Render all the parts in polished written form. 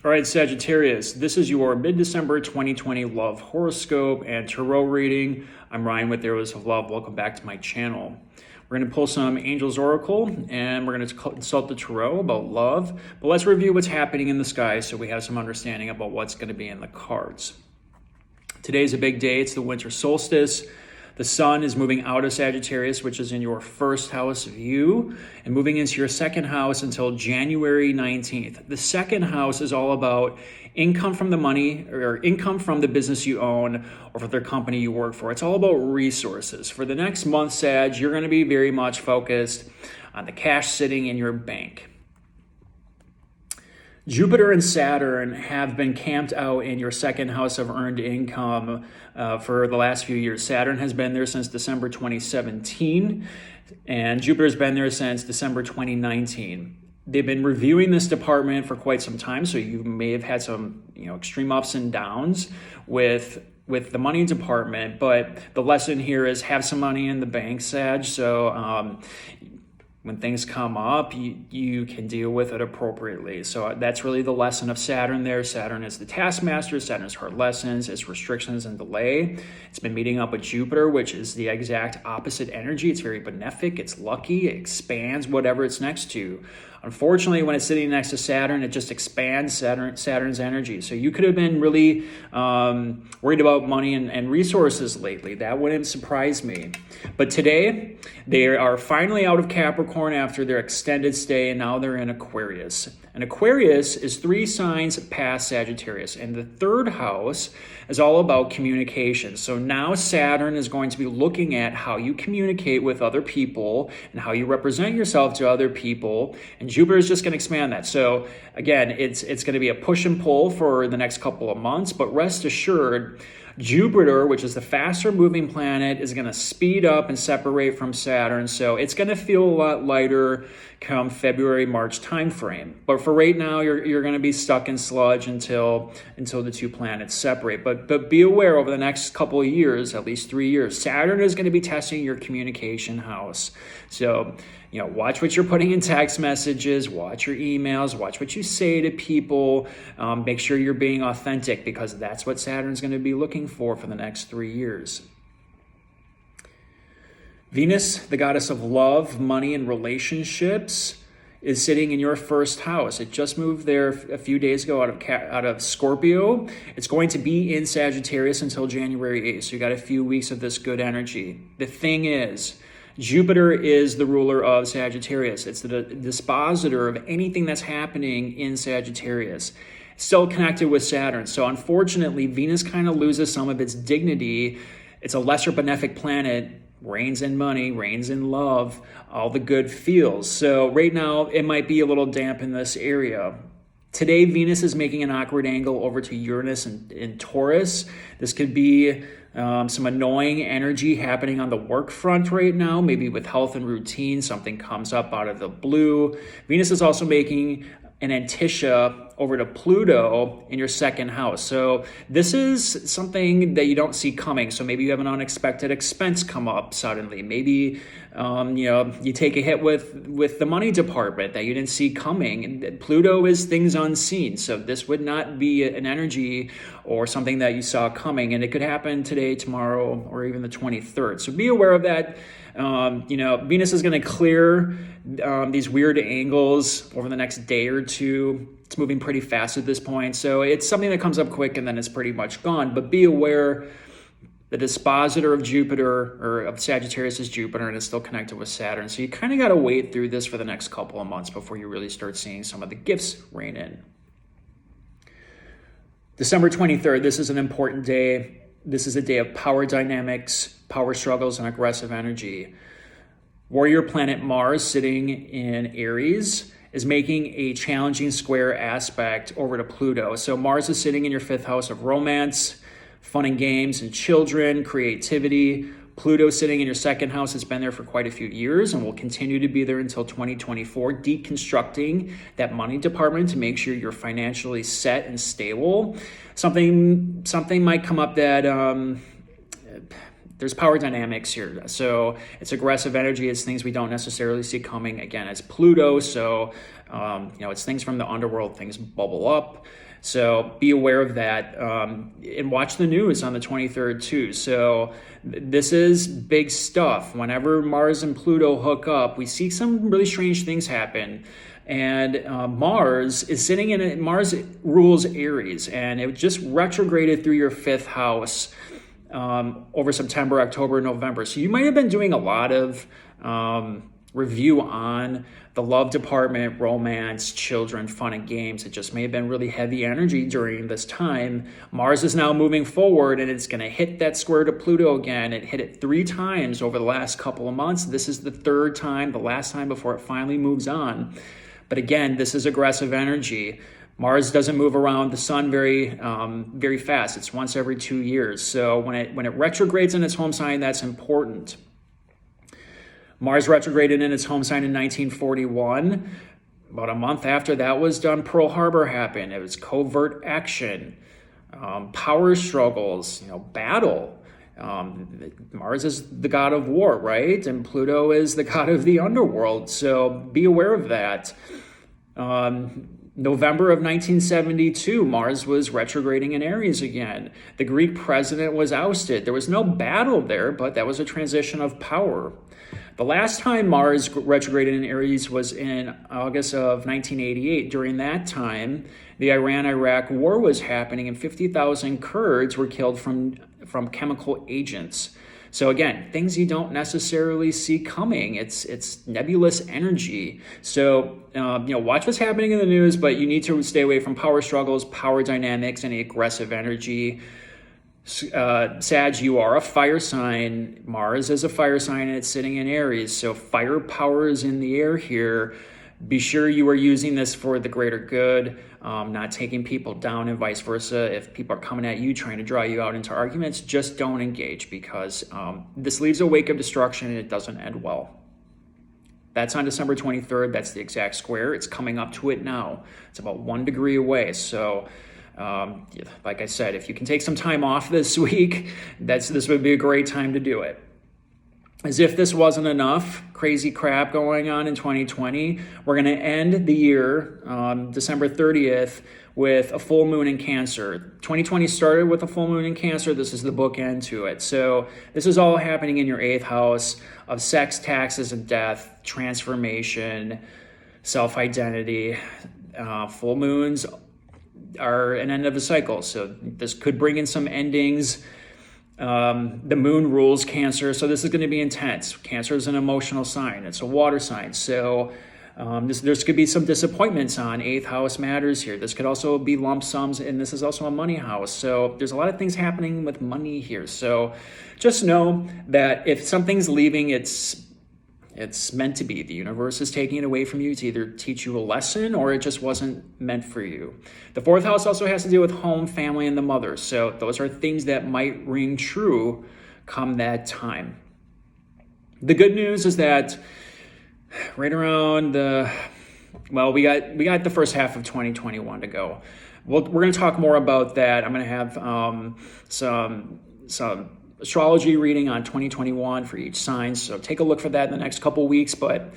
All right, Sagittarius, this is your mid-December 2020 love horoscope and tarot reading. I'm Ryan with Arrows of Love. Welcome back to my channel. We're going to pull some Angels Oracle and we're going to consult the tarot about love. But let's review what's happening in the sky so we have some understanding about what's going to be in the cards. Today's a big day. It's the winter solstice. The sun is moving out of Sagittarius, which is in your first house view, and moving into your second house until January 19th. The second house is all about income from the money or income from the business you own or for the company you work for. It's all about resources. For the next month, Sag, you're going to be very much focused on the cash sitting in your bank. Jupiter and Saturn have been camped out in your second house of earned income for the last few years. Saturn has been there since December 2017, and Jupiter's been there since December 2019. They've been reviewing this department for quite some time, so you may have had some extreme ups and downs with the money department, but the lesson here is have some money in the bank, Sag, so when things come up, you can deal with it appropriately. So that's really the lesson of Saturn there. Saturn is the taskmaster. Saturn's hard lessons, its restrictions and delay. It's been meeting up with Jupiter, which is the exact opposite energy. It's very benefic. It's lucky. It expands whatever it's next to. Unfortunately, when it's sitting next to Saturn, it just expands Saturn's energy. So you could have been really worried about money and resources lately. That wouldn't surprise me. But today, they are finally out of Capricorn after their extended stay, and now they're in Aquarius. And Aquarius is 3 signs past Sagittarius. And the third house is all about communication. So now Saturn is going to be looking at how you communicate with other people and how you represent yourself to other people. And Jupiter is just going to expand that. So again, it's going to be a push and pull for the next couple of months. But rest assured, Jupiter, which is the faster moving planet, is going to speed up and separate from Saturn. So it's going to feel a lot lighter come February, March timeframe. But for right now, you're going to be stuck in sludge until the two planets separate. But be aware over the next couple of years, at least 3 years, Saturn is going to be testing your communication house. So watch what you're putting in text messages, watch your emails, watch what you say to people. Make sure you're being authentic because that's what Saturn's going to be looking for the next 3 years. Venus, the goddess of love, money, and relationships, is sitting in your first house. It just moved there a few days ago out of Scorpio. It's going to be in Sagittarius until January 8th, so you got a few weeks of this good energy. The thing is, Jupiter is the ruler of Sagittarius. It's the dispositor of anything that's happening in Sagittarius. It's still connected with Saturn. So unfortunately, Venus kind of loses some of its dignity. It's a lesser benefic planet, reigns in money, reigns in love, all the good feels. So right now, it might be a little damp in this area. Today, Venus is making an awkward angle over to Uranus in Taurus. This could be some annoying energy happening on the work front right now, maybe with health and routine. Something comes up out of the blue. Venus is also making an Antisha over to Pluto in your second house. So this is something that you don't see coming. So maybe you have an unexpected expense come up suddenly. Maybe you take a hit with the money department that you didn't see coming. And Pluto is things unseen. So this would not be an energy or something that you saw coming. And it could happen today, tomorrow, or even the 23rd. So be aware of that. Venus is going to clear these weird angles over the next day or two. It's moving pretty fast at this point. So it's something that comes up quick and then it's pretty much gone. But be aware the dispositor of Jupiter or of Sagittarius is Jupiter and it's still connected with Saturn. So you kind of got to wait through this for the next couple of months before you really start seeing some of the gifts rain in. December 23rd, this is an important day. This is a day of power dynamics, power struggles, and aggressive energy. Warrior planet Mars, sitting in Aries, is making a challenging square aspect over to Pluto. So Mars is sitting in your 5th house of romance, fun and games, and children, creativity. Pluto sitting in your 2nd house has been there for quite a few years and will continue to be there until 2024, deconstructing that money department to make sure you're financially set and stable. Something might come up that there's power dynamics here. So it's aggressive energy. It's things we don't necessarily see coming. Again, it's Pluto. So, it's things from the underworld, things bubble up. So be aware of that, and watch the news on the 23rd too. So this is big stuff. Whenever Mars and Pluto hook up, we see some really strange things happen. And Mars is sitting in it. Mars rules Aries, and it just retrograded through your 5th house over September, October, November. So you might have been doing a lot of review on the love department, romance, children, fun and games. It just may have been really heavy energy during this time. Mars is now moving forward, and it's going to hit that square to Pluto again. It hit it 3 times over the last couple of months. This is the 3rd time, the last time before it finally moves on. But again, this is aggressive energy. Mars doesn't move around the sun very fast. It's once every 2 years. So when it retrogrades in its home sign, that's important. Mars retrograded in its home sign in 1941. About a month after that was done, Pearl Harbor happened. It was covert action, power struggles, battle. Mars is the god of war, right? And Pluto is the god of the underworld. So be aware of that. November of 1972, Mars was retrograding in Aries again. The Greek president was ousted. There was no battle there, but that was a transition of power. The last time Mars retrograded in Aries was in August of 1988. During that time, the Iran-Iraq war was happening, and 50,000 Kurds were killed from chemical agents. So again, things you don't necessarily see coming. It's nebulous energy. So watch what's happening in the news, but you need to stay away from power struggles, power dynamics, any aggressive energy. Sag, you are a fire sign. Mars is a fire sign, and it's sitting in Aries. So fire power is in the air here. Be sure you are using this for the greater good, not taking people down and vice versa. If people are coming at you, trying to draw you out into arguments, just don't engage, because this leaves a wake of destruction and it doesn't end well. That's on December 23rd. That's the exact square. It's coming up to it now. It's about 1 degree away. So like I said, if you can take some time off this week, this would be a great time to do it. As if this wasn't enough crazy crap going on in 2020, we're going to end the year, December 30th, with a full moon in Cancer. 2020 started with a full moon in Cancer. This is the bookend to it. So this is all happening in your 8th house of sex, taxes, and death, transformation, self-identity. Full moons are an end of a cycle. So this could bring in some endings. The moon rules Cancer, so this is going to be intense. Cancer is an emotional sign. It's a water sign. So there's could be some disappointments on 8th house matters here. This could also be lump sums, and this is also a money house. So there's a lot of things happening with money here. So just know that if something's leaving, it's meant to be. The universe is taking it away from you to either teach you a lesson, or it just wasn't meant for you. The 4th house also has to do with home, family, and the mother. So those are things that might ring true come that time. The good news is that right around we got the first half of 2021 to go. We're going to talk more about that. I'm going to have some astrology reading on 2021 for each sign. So take a look for that in the next couple weeks. But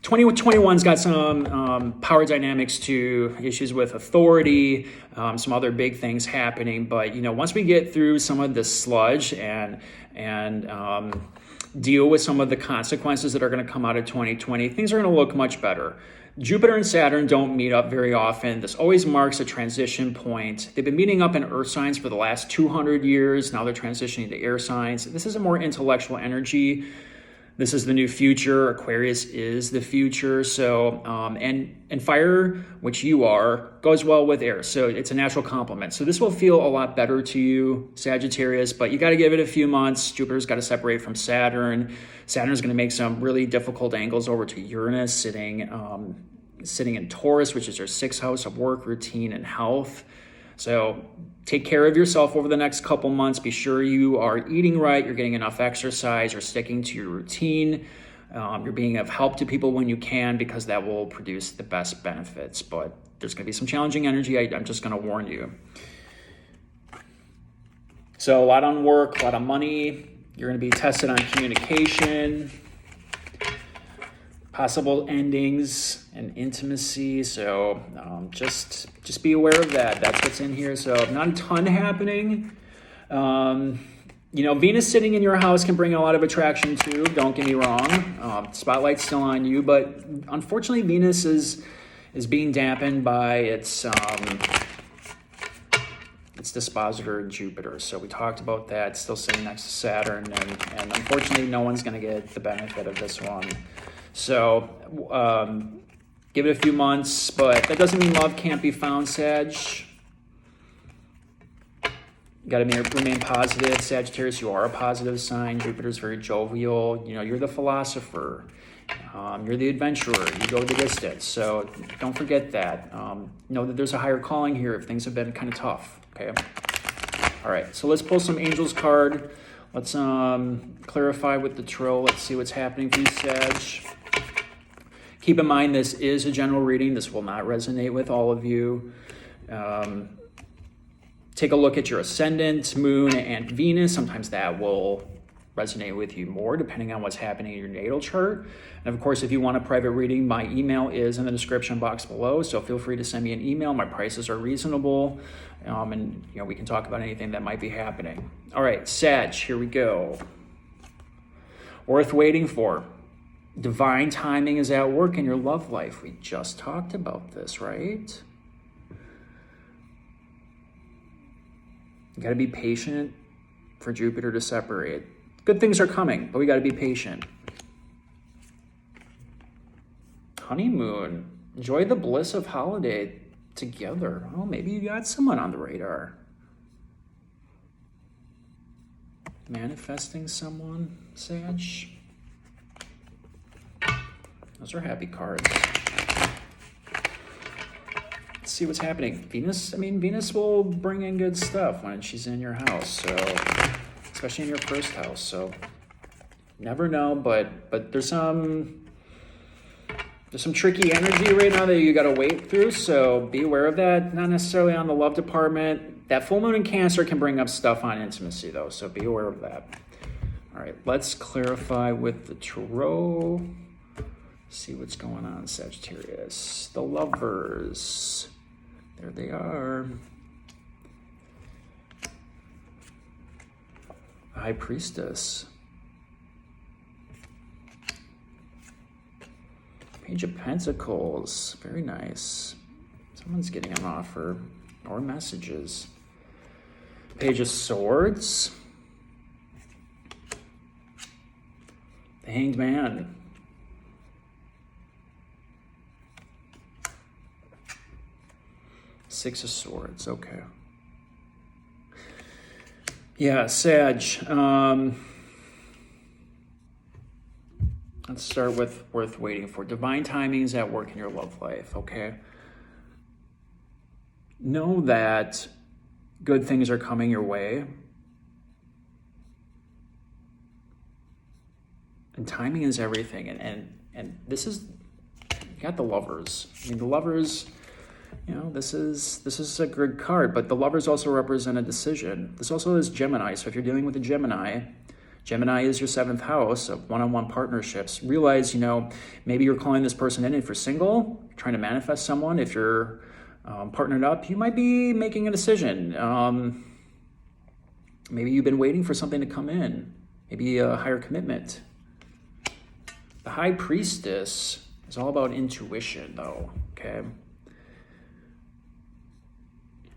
2021's got some power dynamics to issues with authority, some other big things happening. But once we get through some of this sludge and deal with some of the consequences that are going to come out of 2020, things are going to look much better. Jupiter and Saturn don't meet up very often. This always marks a transition point. They've been meeting up in earth signs for the last 200 years. Now they're transitioning to air signs. This is a more intellectual energy. This is the new future. Aquarius is the future. So, and fire, which you are, goes well with air. So it's a natural complement. So this will feel a lot better to you, Sagittarius, but you got to give it a few months. Jupiter's got to separate from Saturn. Saturn's going to make some really difficult angles over to Uranus, sitting in Taurus, which is your 6th house of work, routine, and health. So take care of yourself over the next couple months. Be sure you are eating right, you're getting enough exercise, you're sticking to your routine, you're being of help to people when you can, because that will produce the best benefits. But there's going to be some challenging energy. I'm just going to warn you. So a lot on work, a lot of money, You're going to be tested on communication, possible endings, and intimacy. So just be aware of that. That's what's in here. So not a ton happening. Venus sitting in your house can bring a lot of attraction too. Don't get me wrong. Spotlight's still on you, but unfortunately, Venus is being dampened by its dispositor Jupiter. So we talked about that. Still sitting next to Saturn, and unfortunately, no one's going to get the benefit of this one. So give it a few months, but that doesn't mean love can't be found, Sag. You got to remain positive. Sagittarius, you are a positive sign. Jupiter's very jovial. You're the philosopher. You're the adventurer. You go the distance. So don't forget that. Know that there's a higher calling here if things have been kind of tough. Okay. All right. So let's pull some angels card. Let's clarify with the tarot. Let's see what's happening for you, Sag. Keep in mind, this is a general reading. This will not resonate with all of you. Take a look at your ascendant, moon, and Venus. Sometimes that will resonate with you more depending on what's happening in your natal chart. And of course, if you want a private reading, my email is in the description box below. So feel free to send me an email. My prices are reasonable. And we can talk about anything that might be happening. All right, Sag, here we go. Worth waiting for. Divine timing is at work in your love life. We just talked about this, right? You got to be patient for Jupiter to separate. Good things are coming, but we got to be patient. Honeymoon. Enjoy the bliss of holiday together. Oh, maybe you got someone on the radar. Manifesting someone, Sag. Those are happy cards. Let's see what's happening. Venus will bring in good stuff when she's in your house, so especially in your first house. So never know, but there's some tricky energy right now that you got to wait through. So be aware of that. Not necessarily on the love department. That full moon in Cancer can bring up stuff on intimacy though, so be aware of that. All right, let's clarify with the tarot. See what's going on, Sagittarius. The Lovers. There they are. The High Priestess. Page of Pentacles. Very nice. Someone's getting an offer or messages. Page of Swords. The Hanged Man. Six of Swords, okay. Yeah, Sag. Let's start with worth waiting for. Divine timing is at work in your love life, okay? Know that good things are coming your way. And timing is everything. And this is, you got the Lovers. The Lovers... this is a good card, but the Lovers also represent a decision. This also is Gemini, so if you're dealing with a Gemini is your 7th house of one-on-one partnerships. Realize, maybe you're calling this person in if you're single, trying to manifest someone. If you're partnered up, you might be making a decision. Maybe you've been waiting for something to come in, maybe a higher commitment. The High Priestess is all about intuition, though, okay?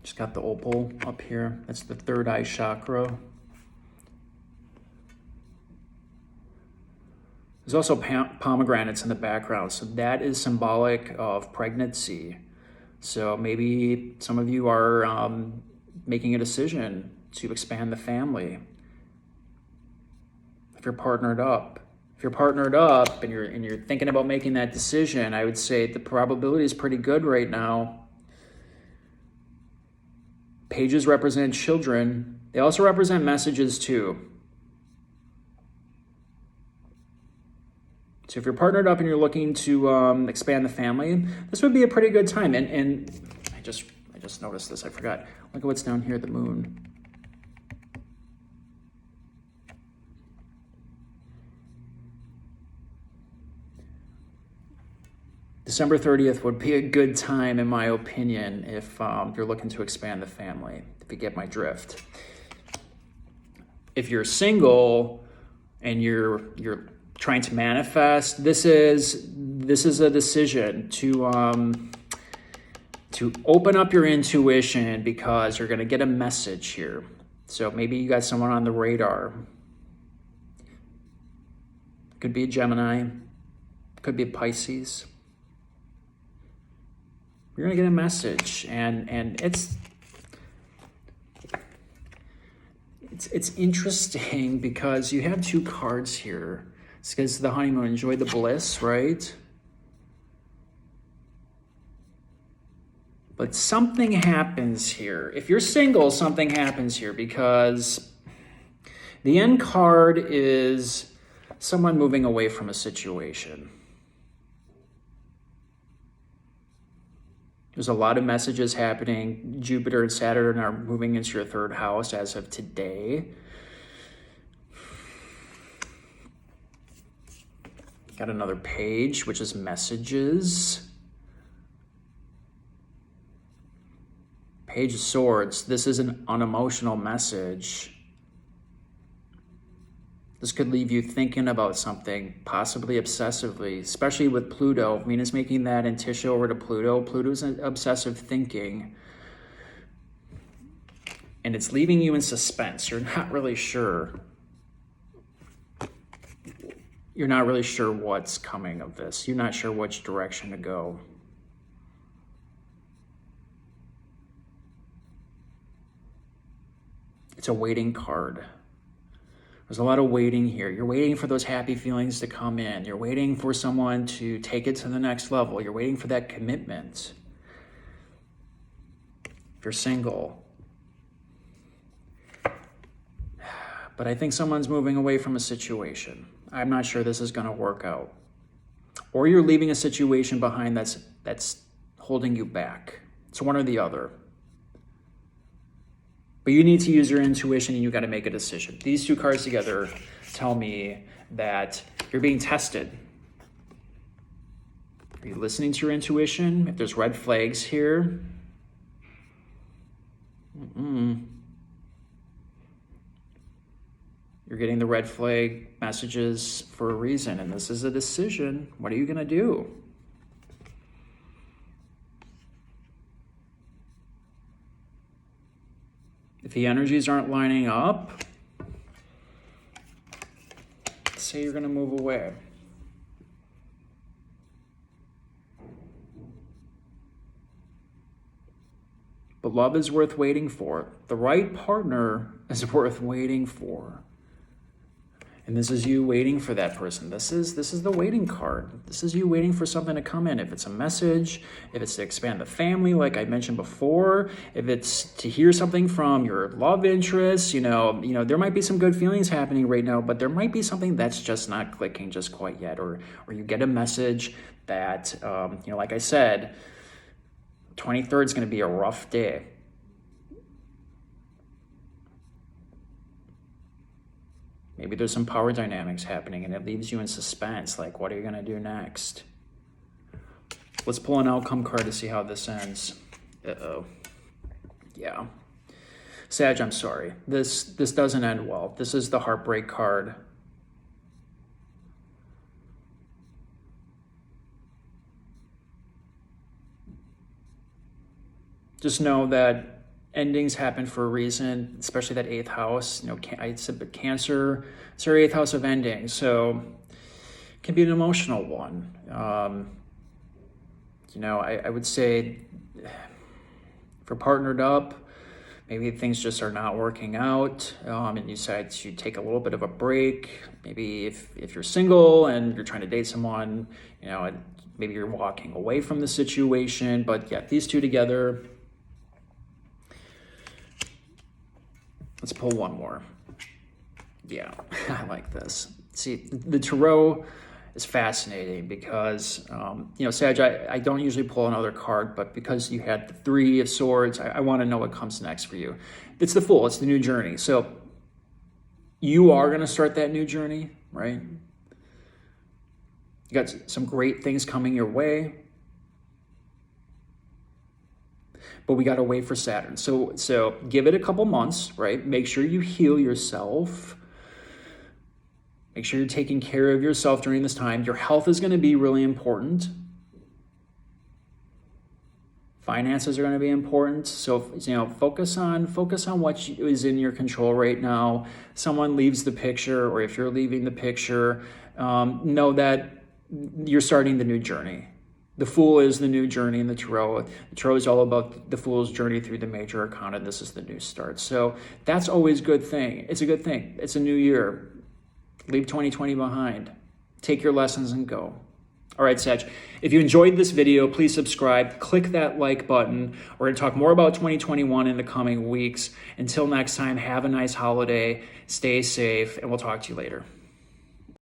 Just got the opal up here. That's the third eye chakra. There's also pomegranates in the background. So that is symbolic of pregnancy. So maybe some of you are making a decision to expand the family. If you're partnered up and you're thinking about making that decision, I would say the probability is pretty good right now. Pages represent children. They also represent messages too. So if you're partnered up and you're looking to expand the family, this would be a pretty good time. And I just noticed this, I forgot. Look at what's down here, the moon. December 30th would be a good time, in my opinion, if you're looking to expand the family, if you get my drift. If you're single and you're trying to manifest, this is a decision to open up your intuition, because you're going to get a message here. So maybe you got someone on the radar. Could be a Gemini, could be a Pisces. You're going to get a message, and it's interesting because you have two cards here. It's because the honeymoon, enjoy the bliss, right? But something happens here. If you're single, something happens here, because the end card is someone moving away from a situation. There's a lot of messages happening. Jupiter and Saturn are moving into your third house as of today. Got another page, which is messages. Page of Swords. This is an unemotional message. This could leave you thinking about something, possibly obsessively, especially with Pluto. Venus making that and Tisha over to Pluto. Pluto's an obsessive thinking. And it's leaving you in suspense. You're not really sure. You're not really sure what's coming of this. You're not sure which direction to go. It's a waiting card. There's a lot of waiting here. You're waiting for those happy feelings to come in. You're waiting for someone to take it to the next level. You're waiting for that commitment. If you're single. But I think someone's moving away from a situation. I'm not sure this is going to work out. Or you're leaving a situation behind that's holding you back. It's one or the other. But you need to use your intuition, and you got to make a decision. These two cards together tell me that you're being tested. Are you listening to your intuition? If there's red flags here, you're getting the red flag messages for a reason, and this is a decision. What are you going to do? If the energies aren't lining up, say you're going to move away. But love is worth waiting for. The right partner is worth waiting for. And this is you waiting for that person. This is the waiting card. This is you waiting for something to come in. If it's a message, if it's to expand the family, like I mentioned before, if it's to hear something from your love interest, you know, there might be some good feelings happening right now, but there might be something that's just not clicking just quite yet, or you get a message that, like I said, 23rd is going to be a rough day. Maybe there's some power dynamics happening and it leaves you in suspense. Like, what are you going to do next? Let's pull an outcome card to see how this ends. Uh-oh. Yeah. Sag, I'm sorry. This doesn't end well. This is the heartbreak card. Just know that endings happen for a reason, especially that 8th house. I said Cancer, it's our 8th house of endings, so it can be an emotional one. I would say if you're partnered up, maybe things just are not working out, and you decide to take a little bit of a break. Maybe if you're single and you're trying to date someone, maybe you're walking away from the situation. But yeah, these two together. Let's pull one more. Yeah, I like this. See, the tarot is fascinating because, Sag, I don't usually pull another card, but because you had the 3 of Swords, I want to know what comes next for you. It's the Fool. It's the new journey. So you are going to start that new journey, right? You got some great things coming your way. but we got to wait for Saturn. So give it a couple months, right? Make sure you heal yourself. Make sure you're taking care of yourself during this time. Your health is going to be really important. Finances are going to be important. So, focus on what is in your control right now. Someone leaves the picture, or if you're leaving the picture, know that you're starting the new journey. The Fool is the new journey in the Tarot. The Tarot is all about the Fool's journey through the major arcana. This is the new start. So that's always a good thing. It's a good thing. It's a new year. Leave 2020 behind. Take your lessons and go. All right, Sag, if you enjoyed this video, please subscribe, click that like button. We're going to talk more about 2021 in the coming weeks. Until next time, have a nice holiday, stay safe, and we'll talk to you later.